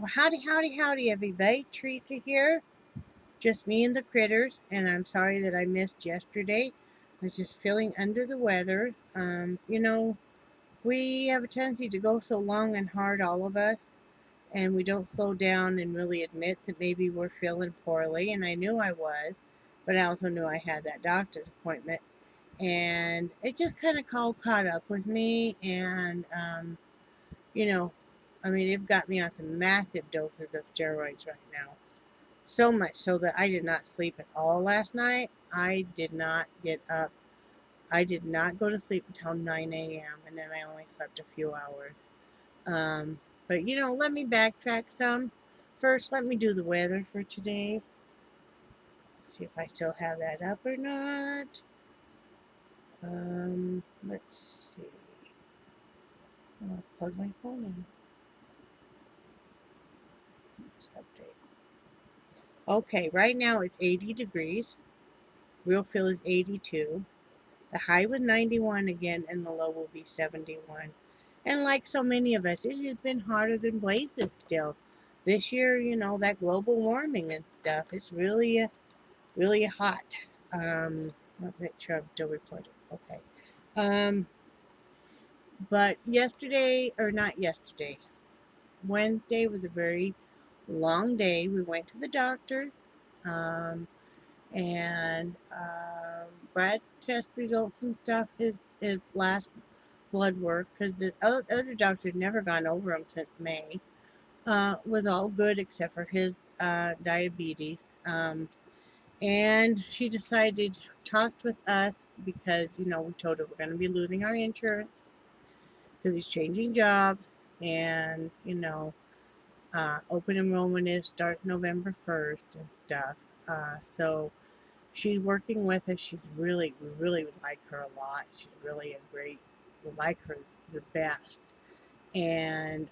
Well, howdy, howdy, howdy, everybody. Teresa here. Just me and the critters, and I'm sorry that I missed yesterday. I was just feeling under the weather. We have a tendency to go so long and hard, all of us, and we don't slow down and really admit that maybe we're feeling poorly. And I knew I was, but I also knew I had that doctor's appointment, and it just kind of all caught up with me. And you know, I mean, they've got me on some massive doses of steroids right now. So much so that I did not sleep at all last night. I did not get up. I did not go to sleep until 9 a.m. and then I only slept a few hours. But let me backtrack some. First, let me do the weather for today. See if I still have that up or not. Let's see. I'll plug my phone in. Let's update. Okay, right now it's 80 degrees. Real feel is 82. The high was 91 again, and the low will be 71. And like so many of us, it has been hotter than blazes still. This year, that global warming and stuff, it's really hot. Let me make sure I'm still recording. Okay. Um, but yesterday, or not yesterday, Wednesday was a very long day. We went to the doctor. Um, and Brad test results and stuff, his last blood work, because the other doctor had never gone over him since May, was all good except for his diabetes. And she decided, talked with us because, we told her we're going to be losing our insurance because he's changing jobs. And, open enrollment starts November 1st and stuff. So she's working with us. We really would like her a lot. She's really would like her the best. And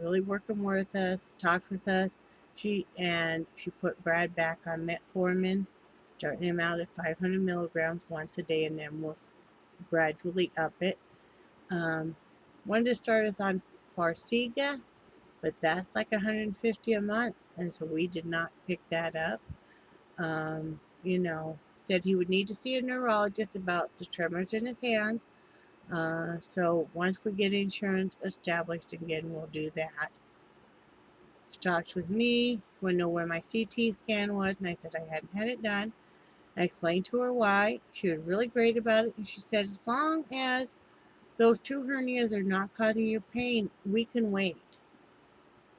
really working with us, talked with us. She put Brad back on metformin, starting him out at 500 milligrams once a day, and then we'll gradually up it. Wanted to start us on Farxiga, but that's like 150 a month, and so we did not pick that up. Said he would need to see a neurologist about the tremors in his hand. So once we get insurance established again, we'll do that. She talked with me, wanted to know where my CT scan was, and I said I hadn't had it done. I explained to her why. She was really great about it, and she said as long as those two hernias are not causing you pain, we can wait.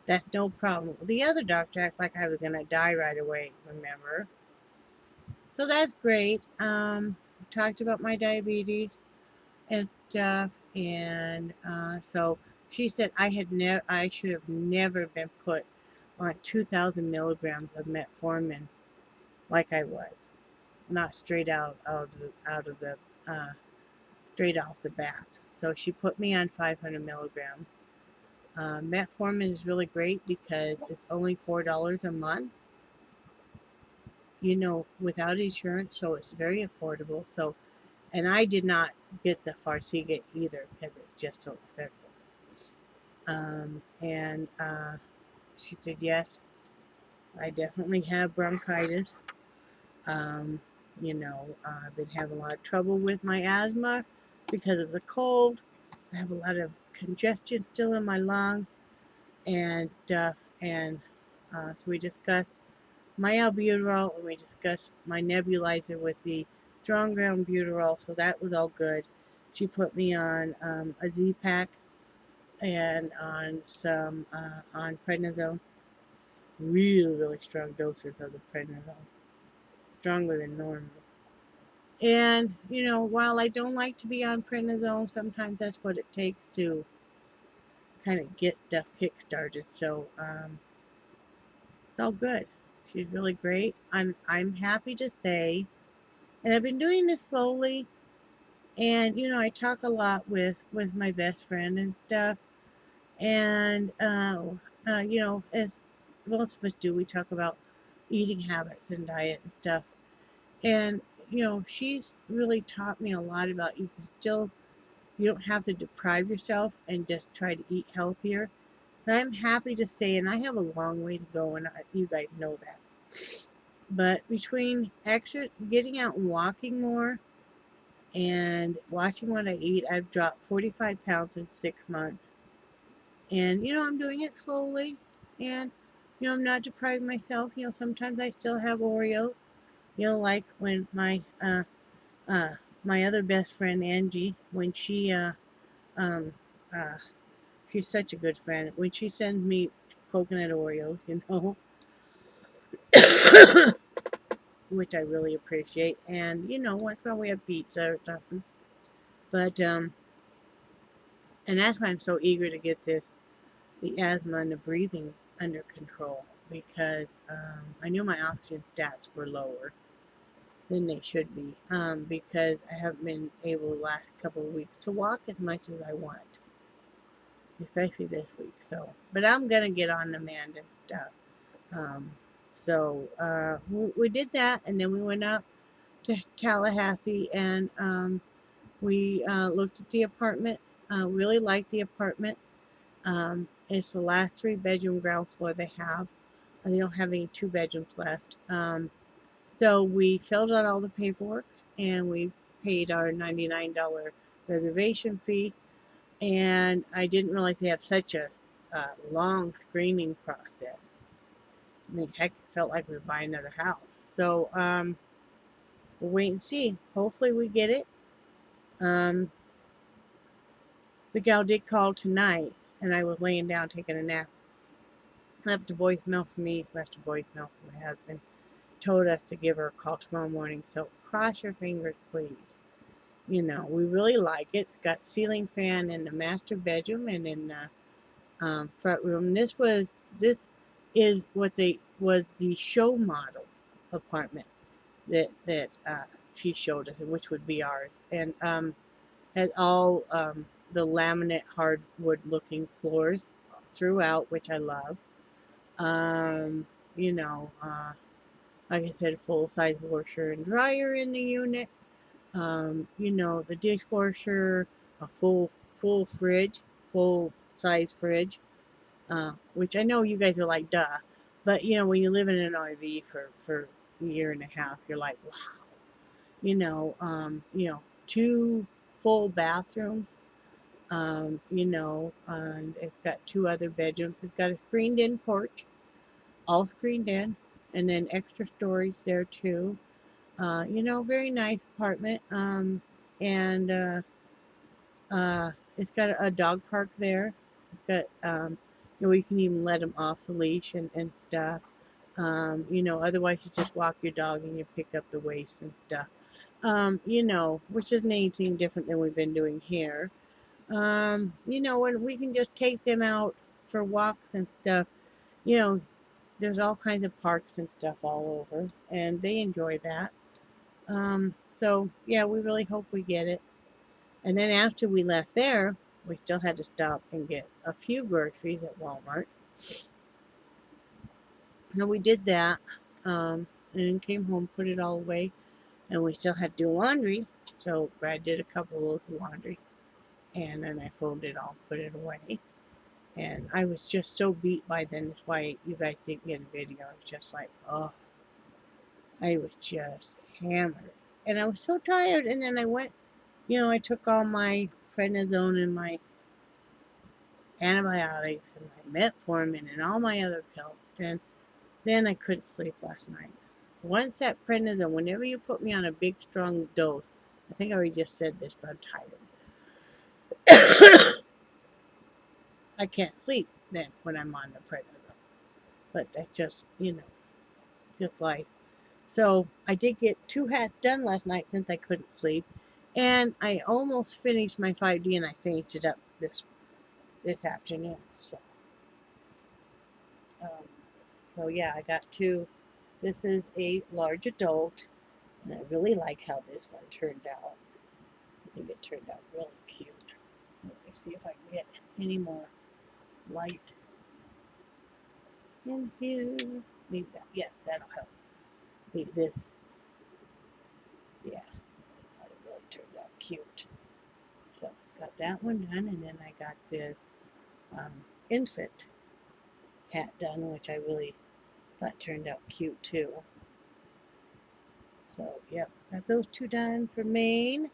That's no problem. The other doctor acted like I was going to die right away, remember? So that's great. Talked about my diabetes and stuff, and so she said I should have never been put on 2,000 milligrams of metformin like I was, not straight out of the straight off the bat. So she put me on 500 milligrams. Metformin is really great because it's only $4 a month, without insurance, so it's very affordable. So, and I did not get the Farxiga either because it's just so expensive. And she said, yes, I definitely have bronchitis. I've been having a lot of trouble with my asthma because of the cold. I have a lot of congestion still in my lung, and so we discussed my albuterol, and we discussed my nebulizer with the strong ground buterol, so that was all good. She put me on a Z-Pack and on some on prednisone. Really strong doses of the prednisone, stronger than normal. And while I don't like to be on prednisone, sometimes that's what it takes to kind of get stuff kick-started. So it's all good. She's really great. I'm happy to say, and I've been doing this slowly. And I talk a lot with my best friend and stuff. And as most of us do, we talk about eating habits and diet and stuff. And she's really taught me a lot about you don't have to deprive yourself and just try to eat healthier. I'm happy to say, and I have a long way to go, and you guys know that. But between extra getting out and walking more and watching what I eat, I've dropped 45 pounds in 6 months. And, I'm doing it slowly. And, I'm not depriving myself. Sometimes I still have Oreos. Like when uh, my other best friend, Angie, when um, uh, she's such a good friend. When she sends me coconut Oreos, which I really appreciate. And, once in a while we have pizza or something. But, and that's why I'm so eager to get the asthma and the breathing under control, because I knew my oxygen stats were lower than they should be, because I haven't been able the last couple of weeks to walk as much as I want, especially this week. So, but I'm gonna get on the mend and stuff. Um, we did that, and then we went up to Tallahassee, and we looked at the apartment. Really liked the apartment. It's the last 3-bedroom ground floor they have. They don't have any 2 bedrooms left. So we filled out all the paperwork, and we paid our $99 reservation fee. And I didn't realize they have such a long screening process. I mean, heck, it felt like we were buying another house. So we'll wait and see. Hopefully we get it. Um, the gal did call tonight, and I was laying down taking a nap. Left a voicemail for me, left a voicemail for my husband. Told us to give her a call tomorrow morning. So cross your fingers, please. We really like it. It's got a ceiling fan in the master bedroom and in the front room. This is what was the show model apartment that she showed us, which would be ours, and has all the laminate hardwood looking floors throughout, which I love. Um, you know, uh, like I said, full size washer and dryer in the unit. The dishwasher, a full fridge, full size fridge. Which I know you guys are like, duh, but when you live in an RV for a year and a half, you're like, wow. Two full bathrooms. And it's got 2 other bedrooms. It's got a screened-in porch, all screened in, and then extra storage there too. Very nice apartment. And It's got a dog park there. It's got, you can even let them off the leash and stuff. Otherwise you just walk your dog and you pick up the waste and stuff. Which isn't anything different than we've been doing here. When we can just take them out for walks and stuff. You know, there's all kinds of parks and stuff all over, and they enjoy that. So yeah, we really hope we get it. And then after we left there, we still had to stop and get a few groceries at Walmart. And we did that, and then came home, put it all away, and we still had to do laundry. So Brad did a couple loads of laundry, and then I folded it all, put it away. And I was just so beat by then. That's why you guys didn't get a video. I was just like, oh, I was just hammered. And I was so tired. And then I went, I took all my prednisone and my antibiotics and my metformin and all my other pills. And then I couldn't sleep last night. Once that prednisone, whenever you put me on a big, strong dose, I think I already just said this, but I'm tired. I can't sleep then when I'm on the prednisone. But that's just, just life. So I did get 2 hats done last night since I couldn't sleep. And I almost finished my 5D, and I finished it up this afternoon. Um, so yeah, I got 2. This is a large adult, and I really like how this one turned out. I think it turned out really cute. Let me see if I can get any more light in here. Maybe that, yes, that'll help. Maybe this, yeah, I thought it really turned out cute. So got that one done, and then I got this infant. hat done, which I really thought turned out cute too. So, yep, got those 2 done for Maine.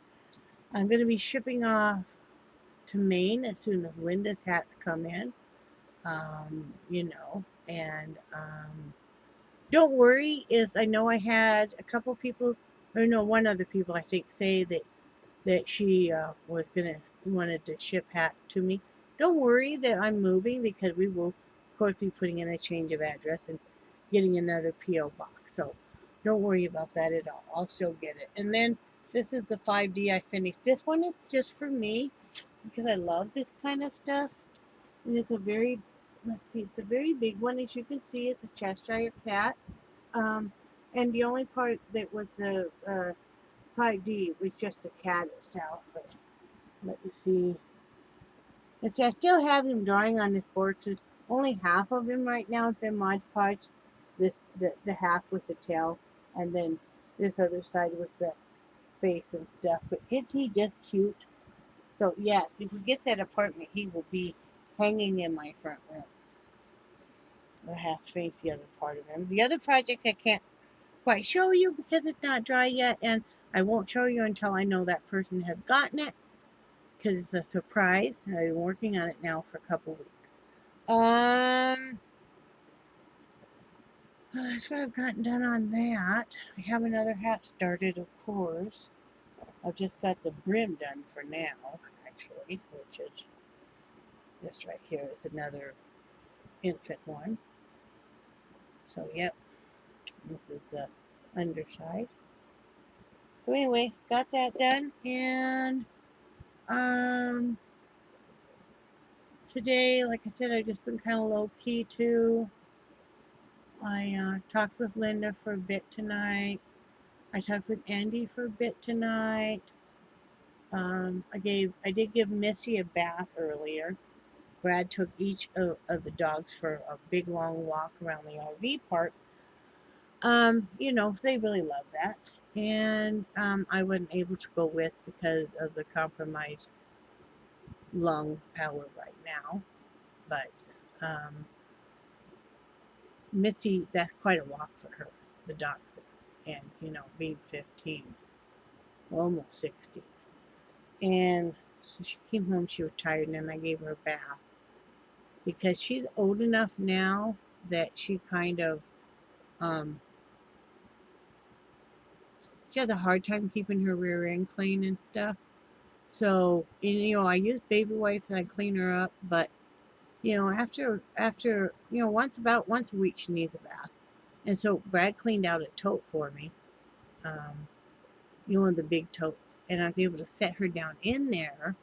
I'm going to be shipping off to Maine as soon as Linda's hats come in. You know, and don't worry, is I know I had a couple people, or no, one other people I think say that she was wanted to ship hat to me. Don't worry that I'm moving, because we will of course be putting in a change of address and getting another PO box. So don't worry about that at all. I'll still get it. And then this is the 5D I finished. This one is just for me because I love this kind of stuff. And it's a very, let's see, it's a very big one. As you can see, it's a Cheshire cat. And the only part that was the 5D was just the cat itself. But let me see. And see, I still have him drawing on this board. So only half of him right now has been Mod Podge. The half with the tail, and then this other side with the face and stuff. But isn't he just cute? So yes, if we get that apartment, he will be hanging in my front room. It has to face the other part of him. The other project I can't quite show you because it's not dry yet, and I won't show you until I know that person has gotten it, because it's a surprise. I've been working on it now for a couple weeks. That's what I've gotten done on that. I have another hat started, of course. I've just got the brim done for now, actually, which is this right here is another infant one. So, yep, this is the underside. So anyway, got that done, and today, like I said, I've just been kind of low-key too. I talked with Linda for a bit tonight. I talked with Andy for a bit tonight. I did give Missy a bath earlier. Brad took each of the dogs for a big long walk around the RV park. You know, they really love that. And I wasn't able to go with because of the compromised lung power right now. But Missy, that's quite a walk for her, the dachshund. And, you know, being 15, almost 16. And so she came home, she was tired, and then I gave her a bath. Because she's old enough now that she kind of, she has a hard time keeping her rear end clean and stuff. So, and, you know, I use baby wipes and I clean her up, but, you know, after, you know, once a week she needs a bath. And so Brad cleaned out a tote for me, you know, the big totes, and I was able to set her down in there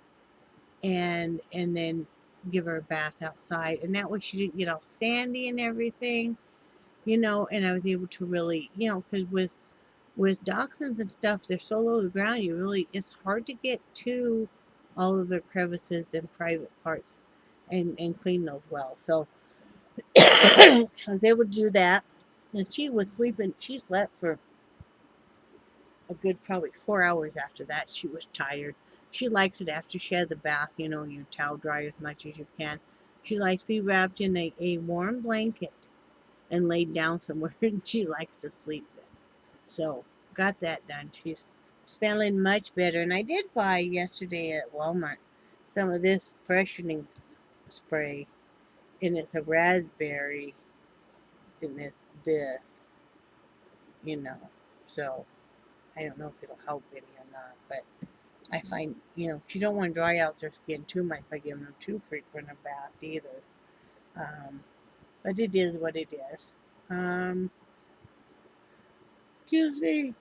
and then give her a bath outside, and that way she didn't get all sandy and everything, you know. And I was able to really, you know, because with dachshunds and stuff, they're so low to the ground, it's hard to get to all of their crevices and private parts and clean those well. So I was able to do that. And she was sleeping, she slept for a good probably 4 hours after that. She was tired. She likes it after she had the bath, you know, you towel dry as much as you can. She likes to be wrapped in a warm blanket and laid down somewhere, and she likes to sleep then. So, got that done. She's smelling much better. And I did buy yesterday at Walmart some of this freshening spray, and it's a raspberry, and it's this, you know. So, I don't know if it'll help any or not, but I find, you know, you don't want to dry out their skin too much by giving them too frequent a bath either. But it is what it is. Excuse me.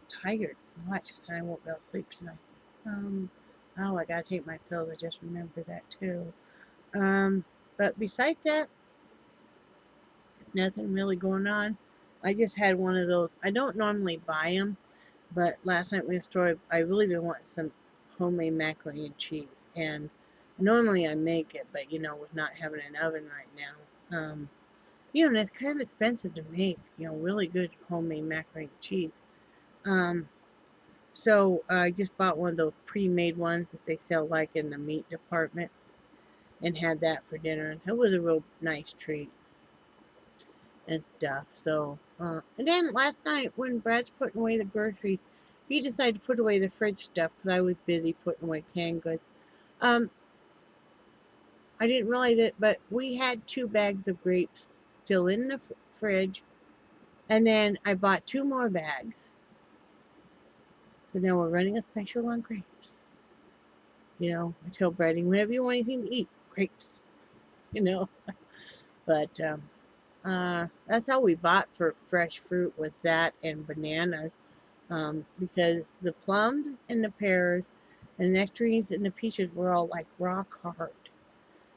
Tired much, and I won't be able to sleep tonight. Oh, I gotta take my pills. I just remember that too. But besides that, nothing really going on. I just had one of those. I don't normally buy them, but last night when the store, I really been wanting some homemade macaroni and cheese. And normally I make it, but you know, with not having an oven right now, you know, and it's kind of expensive to make, you know, really good homemade macaroni and cheese. So I just bought one of those pre-made ones that they sell like in the meat department. and had that for dinner, and it was a real nice treat and stuff. So, and then last night when Brad's putting away the groceries, he decided to put away the fridge stuff because I was busy putting away canned goods. Um, I didn't realize it, but we had 2 bags of grapes still in the fridge, and then I bought 2 more bags. So now we're running a special on grapes. You know, I tell Brady, whenever you want anything to eat, grapes. You know, but that's how we bought for fresh fruit, with that and bananas, because the plums and the pears and the nectarines and the peaches were all like rock hard.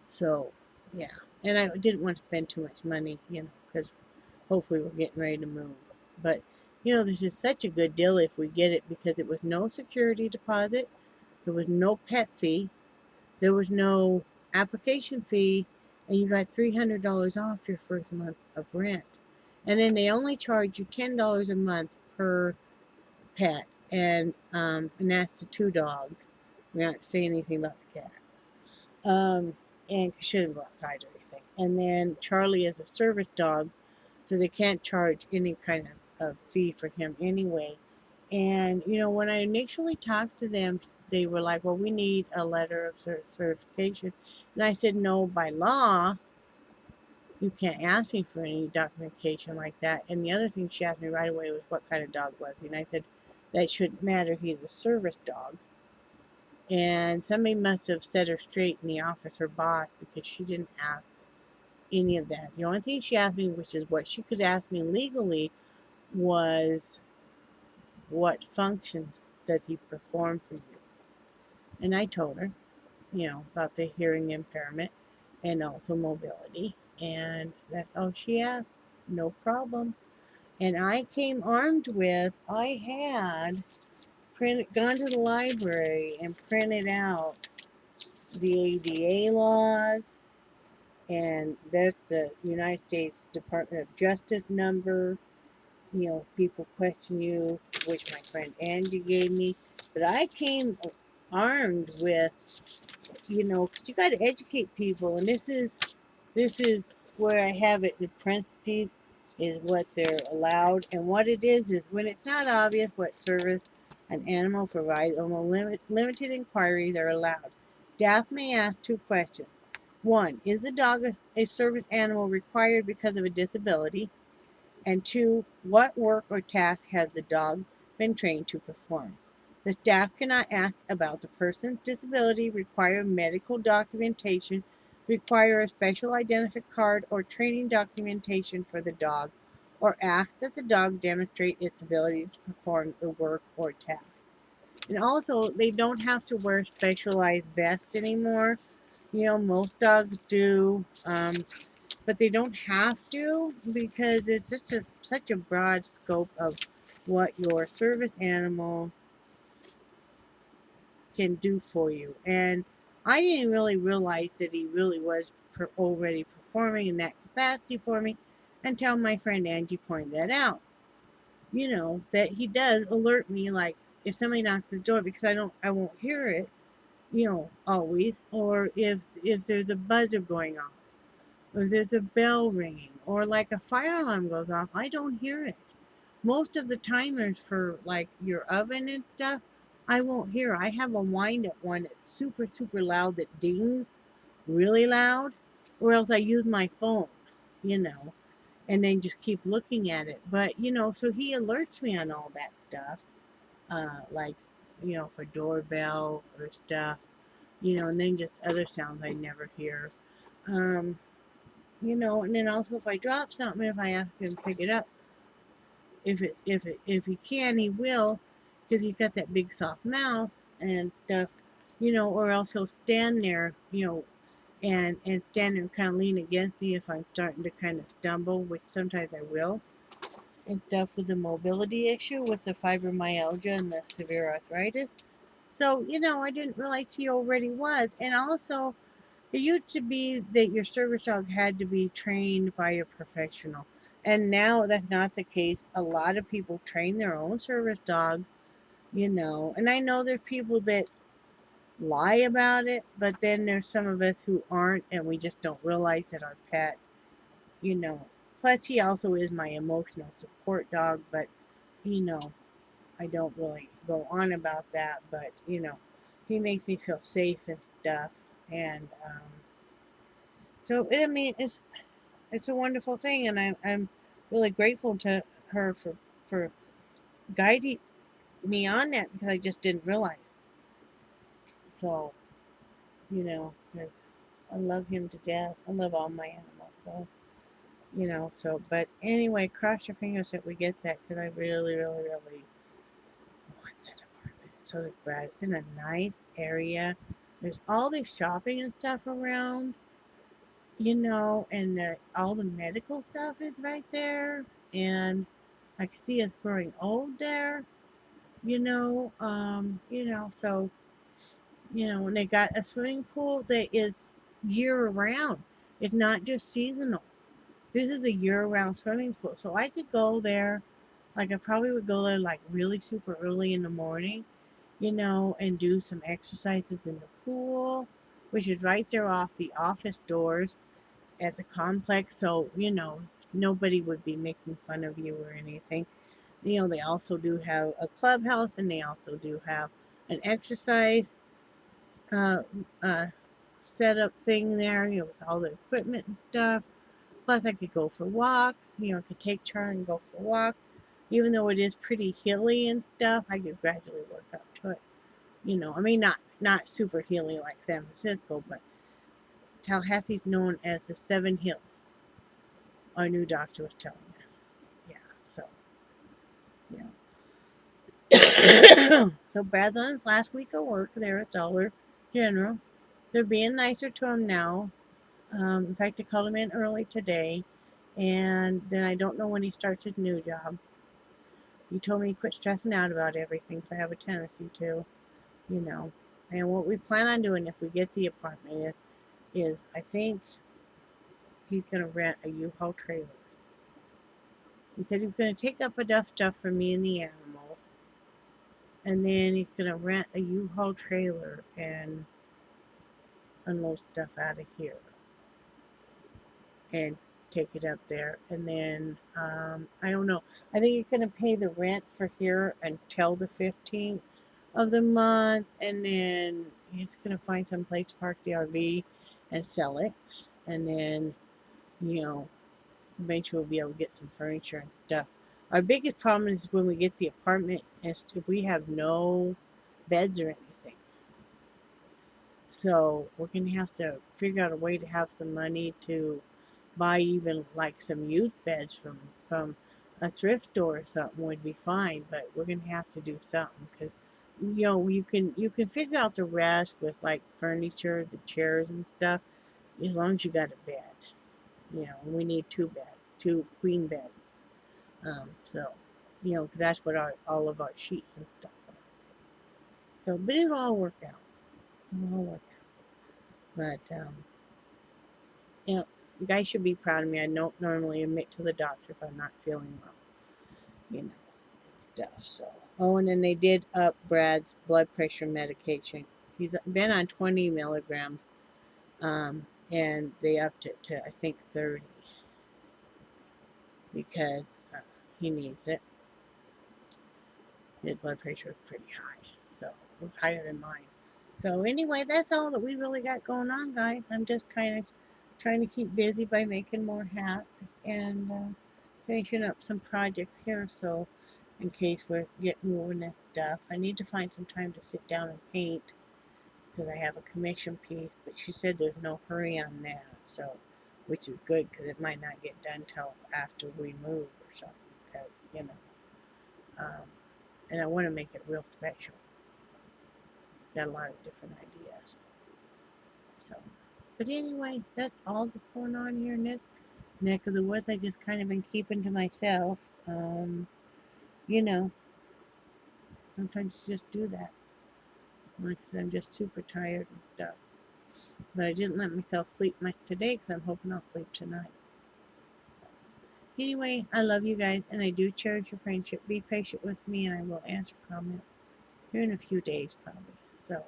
So yeah, and I didn't want to spend too much money, you know, because hopefully we're getting ready to move. But you know, this is such a good deal if we get it, because it was no security deposit, there was no pet fee, there was no application fee, and you got $300 off your first month of rent. And then they only charge you $10 a month per pet, and that's the 2 dogs. We aren't saying anything about the cat. And she shouldn't go outside or anything. And then Charlie is a service dog, so they can't charge any kind of fee for him anyway. And you know, when I initially talked to them, they were like, "Well, we need a letter of certification," and I said, "No, by law, you can't ask me for any documentation like that." And the other thing she asked me right away was what kind of dog was he, and I said, "That shouldn't matter. He's a service dog." And somebody must have set her straight in the office, her boss, because she didn't ask any of that. The only thing she asked me, which is what she could ask me legally, was what functions does he perform for you? And I told her, you know, about the hearing impairment and also mobility. And that's all she asked. No problem. And I came armed with, I had gone to the library and printed out the ADA laws, and there's the United States Department of Justice number. You know, people question you, which my friend Angie gave me. But I came armed with, you know, 'cause you got to educate people, and this is where I have it in parentheses, is what they're allowed. And what it is when it's not obvious what service an animal provides, only limited inquiries are allowed. Staff may ask 2 questions. 1, is the dog a service animal required because of a disability? And 2, what work or task has the dog been trained to perform? The staff cannot ask about the person's disability, require medical documentation, require a special identification card or training documentation for the dog, or ask that the dog demonstrate its ability to perform the work or task. And also, they don't have to wear specialized vests anymore. You know, most dogs do, but they don't have to, because it's such a broad scope of what your service animal can do for you. And I didn't really realize that he really was already performing in that capacity for me until my friend Angie pointed that out. You know, that he does alert me, like if somebody knocks the door, because I won't hear it, you know, always, or if there's a buzzer going off, or there's a bell ringing, or like a fire alarm goes off, I don't hear it. Most of the timers for like your oven and stuff, I won't hear. I have a wind up one that's super, super loud, that dings really loud, or else I use my phone, you know, and then just keep looking at it. But, you know, so he alerts me on all that stuff, like, you know, for doorbell or stuff, you know, and then just other sounds I never hear. Um, you know, and then also if I drop something, if I ask him to pick it up, if he can, he will, because he's got that big soft mouth and stuff, you know, or else he'll stand there, you know, and stand there and kind of lean against me if I'm starting to kind of stumble, which sometimes I will, and stuff, with the mobility issue, with the fibromyalgia and the severe arthritis. So, you know, I didn't realize he already was. And also, it used to be that your service dog had to be trained by a professional. And now that's not the case. A lot of people train their own service dog, you know. And I know there's people that lie about it, but then there's some of us who aren't, and we just don't realize that our pet, you know, plus he also is my emotional support dog, but, you know, I don't really go on about that, but, you know, he makes me feel safe and stuff, and, so, I mean, it's a wonderful thing, and I'm really grateful to her for guiding me on that, because I just didn't realize. So, you know, because I love him to death. I love all my animals. So, you know, so, but anyway, cross your fingers that we get that, because I really, really, really want that apartment. So does Brad. It's in a nice area. There's all this shopping and stuff around, you know, and all the medical stuff is right there. And I can see us growing old there, you know, so, you know, and they got a swimming pool that is year round. It's not just seasonal. This is a year round swimming pool. So I could go there, like I probably would go there like really super early in the morning, you know, and do some exercises in the pool, which is right there off the office doors at the complex. So, you know, nobody would be making fun of you or anything. You know, they also do have a clubhouse, and they also do have an exercise uh, uh, setup thing there, you know, with all the equipment and stuff. Plus, I could go for walks. You know, I could take Charlie and go for a walk. Even though it is pretty hilly and stuff, I could gradually work up to it. You know, I mean, not super hilly like San Francisco, but Tallahassee's known as the Seven Hills. Our new doctor was telling us. Yeah, so, yeah. So Brad's on his last week of work there at Dollar General. They're being nicer to him now. In fact, I called him in early today, and then I don't know when he starts his new job. He told me to quit stressing out about everything, because I have a tendency to, you know. And what we plan on doing if we get the apartment is I think he's going to rent a U-Haul trailer. He said he's going to take up enough stuff for me and the animals, and then he's going to rent a U-Haul trailer and unload stuff out of here and take it up there. And then I don't know. I think he's going to pay the rent for here until the 15th of the month, and then he's going to find some place to park the RV and sell it. And then, you know, eventually we'll be able to get some furniture and stuff. Our biggest problem is when we get the apartment is if we have no beds or anything. So we're going to have to figure out a way to have some money to buy even like some youth beds from a thrift store or something would be fine, but we're going to have to do something, because, you know, you can figure out the rest with like furniture, the chairs and stuff, as long as you got a bed. You know, we need two beds, two queen beds. So, you know, 'cause that's what all of our sheets and stuff are. So, but it'll all work out. It'll all work out. But you know, you guys should be proud of me. I don't normally admit to the doctor if I'm not feeling well. You know, stuff. So, oh, and then they did up Brad's blood pressure medication. He's been on 20 milligrams, and they upped it to I think 30, because he needs it. His blood pressure is pretty high, so it was higher than mine. So anyway, that's all that we really got going on, guys. I'm just kind of trying to keep busy by making more hats and finishing up some projects here. So in case we get moving and stuff, I need to find some time to sit down and paint, because I have a commission piece. But she said there's no hurry on that, so which is good, because it might not get done till after we move or something. Because, you know, and I want to make it real special. Got a lot of different ideas. So, but anyway, that's all that's going on here in this neck of the woods. I just kind of been keeping to myself. You know, sometimes you just do that. Like I said, I'm just super tired and stuff. But I didn't let myself sleep much today, because I'm hoping I'll sleep tonight. Anyway, I love you guys, and I do cherish your friendship. Be patient with me, and I will answer comments here in a few days, probably. So,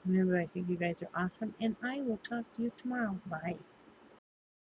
Remember, I think you guys are awesome, and I will talk to you tomorrow. Bye.